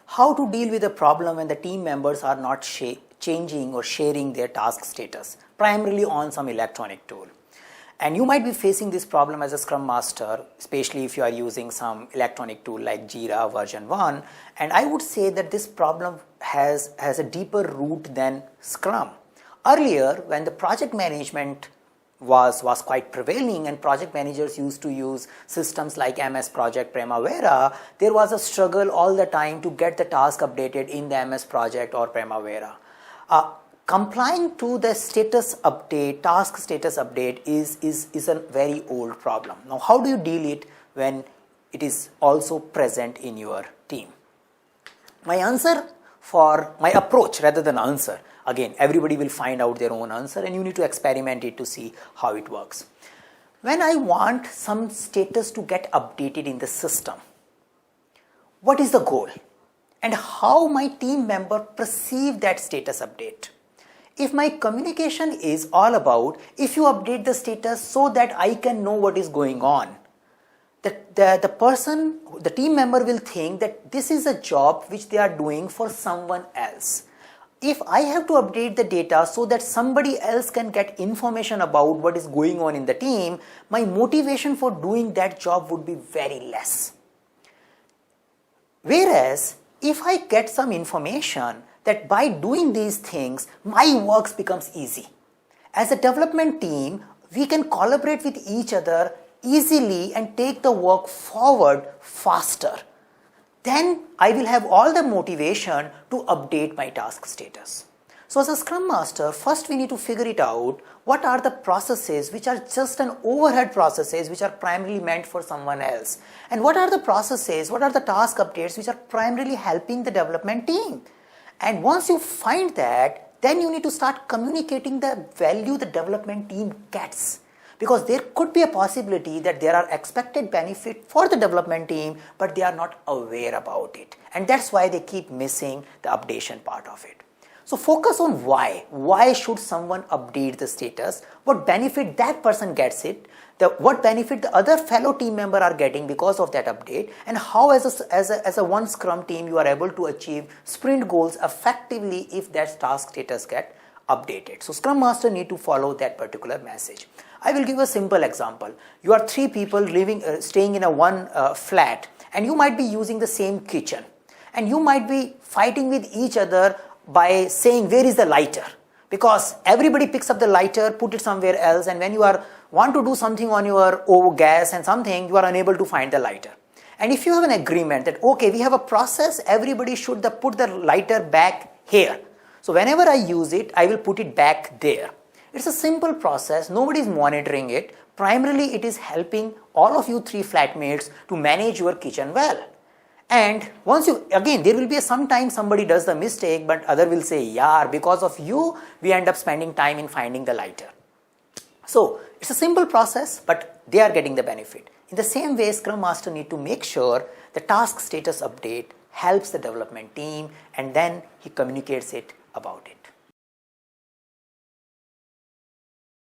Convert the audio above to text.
how to deal with a problem when the team members are not changing or sharing their task status, primarily on some electronic tool. And you might be facing this problem as a Scrum Master, especially if you are using some electronic tool like Jira version 1. And I would say that this problem has a deeper root than Scrum. Earlier, when the project management was quite prevailing and project managers used to use systems like MS Project Primavera, there was a struggle all the time to get the task updated in the MS Project or Primavera. Complying to the status update, task status update is a very old problem. Now, how do you deal it when it is also present in your team? My approach rather than answer, again, everybody will find out their own answer and you need to experiment it to see how it works. When I want some status to get updated in the system, what is the goal? And how my team member perceive that status update? If my communication is all about, if you update the status so that I can know what is going on, the team member will think that this is a job which they are doing for someone else. If I have to update the data so that somebody else can get information about what is going on in the team, my motivation for doing that job would be very less. Whereas, if I get some information that by doing these things, my work becomes easy. As a development team, we can collaborate with each other easily and take the work forward faster. Then I will have all the motivation to update my task status. So as a Scrum Master, first we need to figure it out, what are the processes which are just an overhead processes which are primarily meant for someone else? And what are the processes, what are the task updates which are primarily helping the development team? And once you find that, then you need to start communicating the value the development team gets. Because there could be a possibility that there are expected benefit for the development team, but they are not aware about it. And that's why they keep missing the updation part of it. So focus on why. Why should someone update the status? What benefit that person gets it? What benefit the other fellow team member are getting because of that update, and how as a one Scrum team you are able to achieve sprint goals effectively if that task status get updated. So Scrum Master need to follow that particular message. I will give a simple example. You are 3 people staying in a one flat, and you might be using the same kitchen, and you might be fighting with each other by saying where is the lighter, because everybody picks up the lighter, put it somewhere else, and when you want to do something on your gas and something, you are unable to find the lighter. And if you have an agreement that okay, we have a process, everybody should put the lighter back here. So whenever I use it, I will put it back there. It's a simple process, nobody is monitoring it. Primarily it is helping all of you 3 flatmates to manage your kitchen well. And once again, there will be sometimes somebody does the mistake, but other will say, yeah, because of you, we end up spending time in finding the lighter. So it's a simple process, but they are getting the benefit. In the same way, Scrum Master need to make sure the task status update helps the development team, and then he communicates it about it.